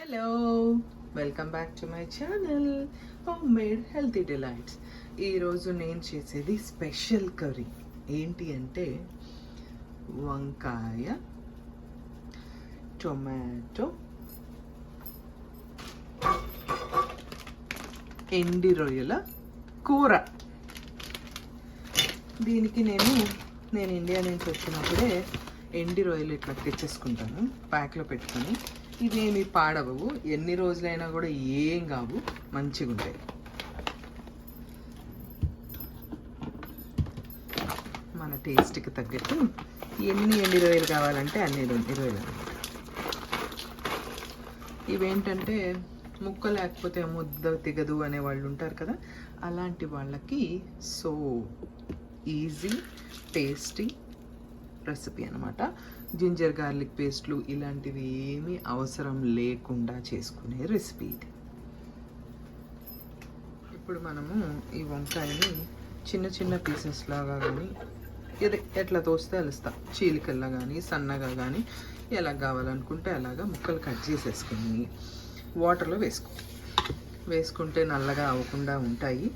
Hello, welcome back to my channel home made healthy delights. ఈరోజు నేను చేసేది special curry. ఏంటి అంటే వంకాయ, టొమాటో, ఎండి రొయ్యల కూర. దీనికి నేను ఇండియా నుంచి వచ్చినప్పుడే ఎండి రొయ్యలు ఇట్లా తెచ్చేసుకుంటాను ప్యాక్లో పెట్టుకొని. ఇవేమి పాడవవు, ఎన్ని రోజులైనా కూడా ఏం కావు, మంచిగా ఉంటాయి. మన టేస్ట్కి తగ్గట్టు ఎన్ని ఎండి రొయ్యలు కావాలంటే అన్ని రొయ్యలు. ఇవేంటంటే ముక్క లేకపోతే ముద్ద దిగదు అనే వాళ్ళు ఉంటారు కదా, అలాంటి వాళ్ళకి సో ఈజీ టేస్టీ రెసిపీ అనమాట. జింజర్ గార్లిక్ పేస్ట్లు ఇలాంటివి ఏమీ అవసరం లేకుండా చేసుకునే రెసిపీ ఇది. ఇప్పుడు మనము ఈ వంకాయని చిన్న చిన్న పీసెస్ లాగా కానీ ఎట్లా తోస్తే అలుస్తా, చీలికల్లా కానీ సన్నగా కానీ ఎలా కావాలనుకుంటే అలాగా ముక్కలు కట్ చేసేసుకుని వాటర్లో వేసుకుంటే నల్లగా అవ్వకుండా ఉంటాయి.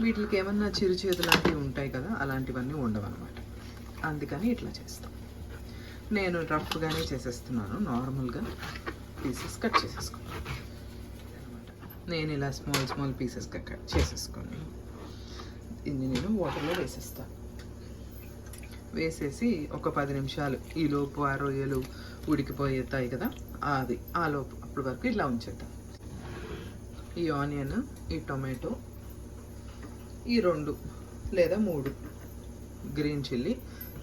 వీటికి ఏమన్నా చిరుచేదు లాంటివి ఉంటాయి కదా, అలాంటివన్నీ ఉండవన్నమాట. అందుకని ఇట్లా చేస్తాం. నేను రఫ్గానే చేసేస్తున్నాను, నార్మల్గా పీసెస్ కట్ చేసేసుకున్నాను అనమాట. నేను ఇలా స్మాల్ పీసెస్గా కట్ చేసేసుకొని దీన్ని నేను వాటర్లో వేసేసి ఒక 10 నిమిషాలు ఈలోపు ఆ రొయ్యలు ఉడికిపోతాయి కదా, ఆ లోపు అప్పటి వరకు ఇలా ఉంచేద్దాం. ఈ ఆనియన్, ఈ టొమాటో, ఈ 2 లేదా 3 గ్రీన్ చిల్లీ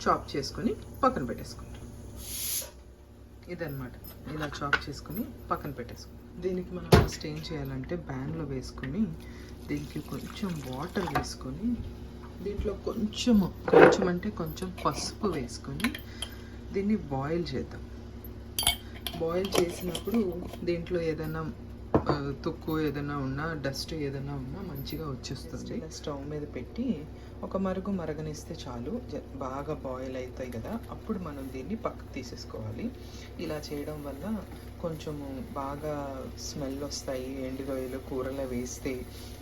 చాప్ చేసుకొని పక్కన పెట్టేసుకుంటాం. ఇదన్నమాట, ఇలా చాప్ చేసుకుని పక్కన పెట్టేసుకుంటాం. దీనికి మనం ఫస్ట్ ఏం చేయాలంటే ప్యాన్లో వేసుకొని దీనికి కొంచెం వాటర్ వేసుకొని దీంట్లో కొంచెం అంటే కొంచెం పసుపు వేసుకొని దీన్ని బాయిల్ చేద్దాం. బాయిల్ చేసినప్పుడు దీంట్లో ఏదైనా తుక్కు ఏదైనా ఉన్నా, డస్ట్ ఏదైనా ఉన్నా మంచిగా వచ్చేస్తుంది. స్టవ్ మీద పెట్టి ఒక మరగనిస్తే చాలు, బాగా బాయిల్ అవుతాయి కదా, అప్పుడు మనం దీన్ని పక్కకు తీసేసుకోవాలి. ఇలా చేయడం వల్ల కొంచెము బాగా స్మెల్ వస్తాయి ఎండు రొయ్యలు కూరలో వేస్తే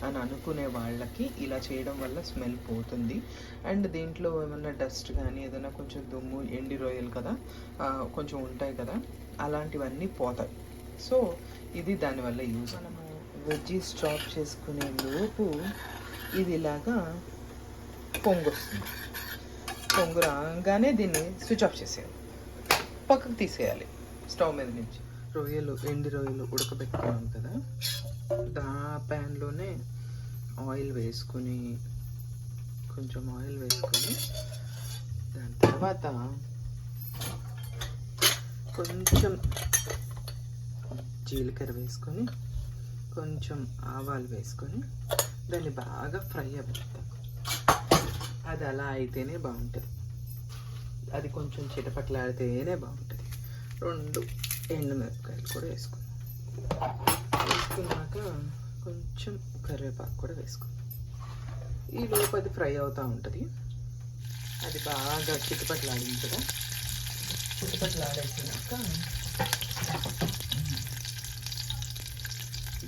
అని అనుకునే వాళ్ళకి ఇలా చేయడం వల్ల స్మెల్ పోతుంది. అండ్ దీంట్లో ఏమన్నా డస్ట్ కానీ ఏదైనా కొంచెం దుమ్ము, ఎండి రొయ్యలు కదా కొంచెం ఉంటాయి కదా, అలాంటివన్నీ పోతాయి. సో ఇది దానివల్ల యూజ్. మనము వెజ్జీస్ చాప్ చేసుకునే లోపు ఇది ఇలాగా పొంగు వస్తుంది. పొంగు రాగానే దీన్ని స్విచ్ ఆఫ్ చేసేయాలి, పక్కకు తీసేయాలి స్టవ్ మీద నుంచి. ఎండి రొయ్యలు ఉడకబెట్టుకున్నాం కదా, ప్యాన్లోనే ఆయిల్ వేసుకుని దాని తర్వాత కొంచెం జీలకర్ర వేసుకొని కొంచెం ఆవాలు వేసుకొని దాన్ని బాగా ఫ్రై అవ్వబెడతాం. అది అలా అయితేనే బాగుంటుంది, అది కొంచెం చిటపట్లాడితేనే బాగుంటుంది. 2 ఎండుమిరపకాయలు కూడా వేసుకున్నాక కొంచెం కరివేపాకు కూడా వేసుకుందాం. ఈ లోపు అది ఫ్రై అవుతూ ఉంటుంది. అది బాగా చిటపట్లాడింది కదా, చిటపట్లాడేసినాక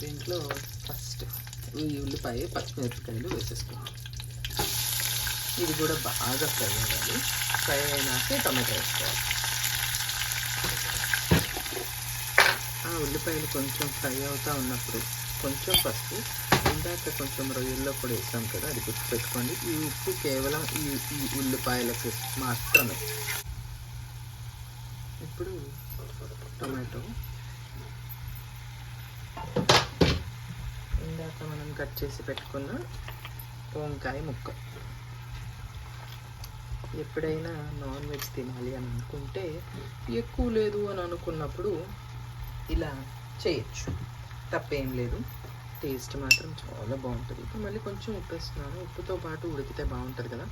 దీంట్లో ఫస్ట్ ఈ ఉల్లిపాయ, పచ్చిమిరపకాయలు వేసేసుకుందాం. ఇది కూడా బాగా ఫ్రై అవ్వాలి. ఫ్రై అయినాకే టమాటో వేసుకోవాలి. ఆ ఉల్లిపాయలు కొంచెం ఫ్రై అవుతూ ఉన్నప్పుడు కొంచెం పసుపు, ఇందాక కొంచెం రొయ్యల్లో కూడా వేసాం కదా, అది గుర్తుపెట్టుకోండి. ఈ ఉప్పు కేవలం ఈ ఉల్లిపాయలకు మాత్రమే. ఇప్పుడు టొమాటో, ఇందాక మనం కట్ చేసి పెట్టుకున్న వంకాయ ముక్క. ఎప్పుడైనా నాన్ వెజ్ తినాలి అని అనుకుంటే, ఎక్కువ లేదు అని అనుకున్నప్పుడు ఇలా చేయొచ్చు, తప్పేం లేదు. టేస్ట్ మాత్రం చాలా బాగుంటుంది. ఇప్పుడు మళ్ళీ కొంచెం ఉప్పు వేస్తున్నాను, ఉప్పుతో పాటు ఉడికితే బాగుంటుంది కదా.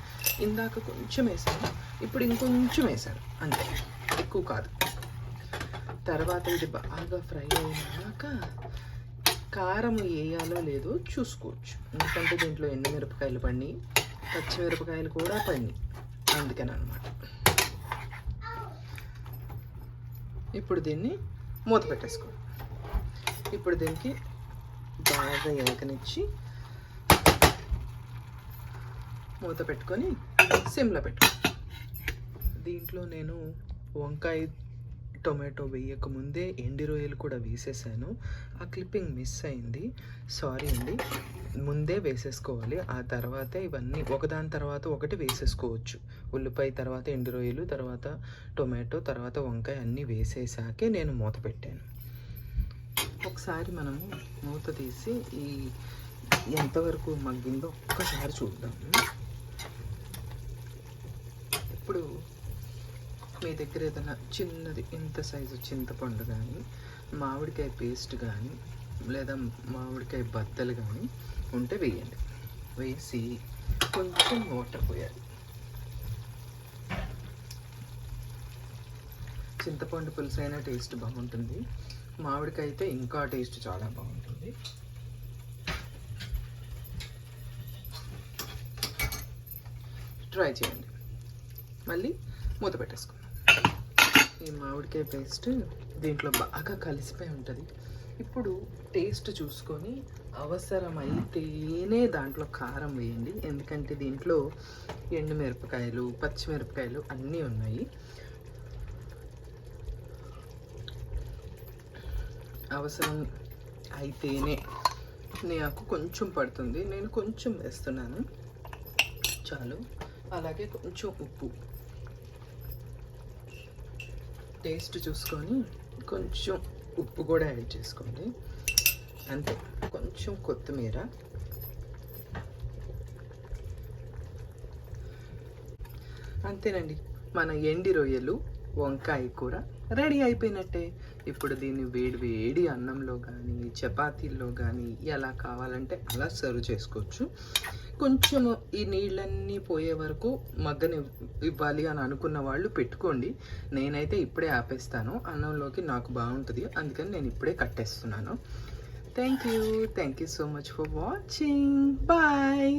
ఇందాక కొంచెం వేసాను, ఇప్పుడు ఇంకొంచెం వేసాను, అంతే, ఎక్కువ కాదు. తర్వాత ఇది బాగా ఫ్రై అయినాక కారం వేయాలో లేదో చూసుకోవచ్చు, ఎందుకంటే దీంట్లో ఎండుమిరపకాయలు పడి, పచ్చిమిరపకాయలు కూడా పడి, అందుకని అనమాట. ఇప్పుడు దీన్ని మూత పెట్టేసుకో. ఇప్పుడు దీనికి బాగా ఏకనిచ్చి మూత పెట్టుకొని సిమ్లో పెట్టుకో. దీంట్లో నేను వంకాయ టొమాటో వేయక ముందే ఎండి రొయ్యలు కూడా వేసేసాను. ఆ క్లిప్పింగ్ మిస్ అయింది, సారీ అండి. ముందే వేసేసుకోవాలి, ఆ తర్వాతే ఇవన్నీ ఒకదాని తర్వాత ఒకటి వేసేసుకోవచ్చు. ఉల్లిపాయ తర్వాత ఎండి రొయ్యలు, తర్వాత టొమాటో, తర్వాత వంకాయ అన్నీ వేసేసాకే నేను మూత పెట్టాను. ఒకసారి మనము మూత తీసి ఈ ఎంతవరకు మగ్గిందో ఒక్కసారి చూద్దాము. ఇప్పుడు మీ దగ్గర ఏదైనా చిన్నది ఇంత సైజు చింతపండు కానీ, మామిడికాయ పేస్ట్ కానీ, లేదా మామిడికాయ బద్దలు కానీ ఉంటే వేయండి. వేసి కొంచెం వాటర్ పోయాలి. చింతపండు పులుసు అయినా టేస్ట్ బాగుంటుంది, మామిడికాయ అయితే ఇంకా టేస్ట్ చాలా బాగుంటుంది. ట్రై చేయండి. మళ్ళీ మూత పెట్టేసుకుందాం. ఈ మామిడికాయ పేస్ట్ దీంట్లో బాగా కలిసిపోయి ఉంటుంది. ఇప్పుడు టేస్ట్ చూసుకొని అవసరమైతేనే దాంట్లో కారం వేయండి, ఎందుకంటే దీంట్లో ఎండుమిరపకాయలు, పచ్చిమిరపకాయలు అన్నీ ఉన్నాయి. అవసరం అయితేనే. నాకు కొంచెం పడుతుంది, నేను కొంచెం వేస్తున్నాను చాలు. అలాగే కొంచెం ఉప్పు, టేస్ట్ చూసుకొని కొంచెం ఉప్పు కూడా యాడ్ చేసుకోండి. అంతే, కొంచెం కొత్తిమీర. అంతేనండి, మన ఎండి రొయ్యలు వంకాయ కూర రెడీ అయిపోయినట్టే. ఇప్పుడు దీన్ని వేడి వేడి అన్నంలో కానీ, చపాతీల్లో కానీ ఎలా కావాలంటే అలా సర్వ్ చేసుకోవచ్చు. కొంచెం ఈ నీళ్ళన్నీ పోయే వరకు మగ్గని ఇవ్వాలి అని అనుకున్న వాళ్ళు పెట్టుకోండి. నేనైతే ఇప్పుడే ఆపేస్తాను, అన్నంలోకి నాకు బాగుంటుంది, అందుకని నేను ఇప్పుడే కట్టేస్తున్నాను. Thank you so much for watching. Bye.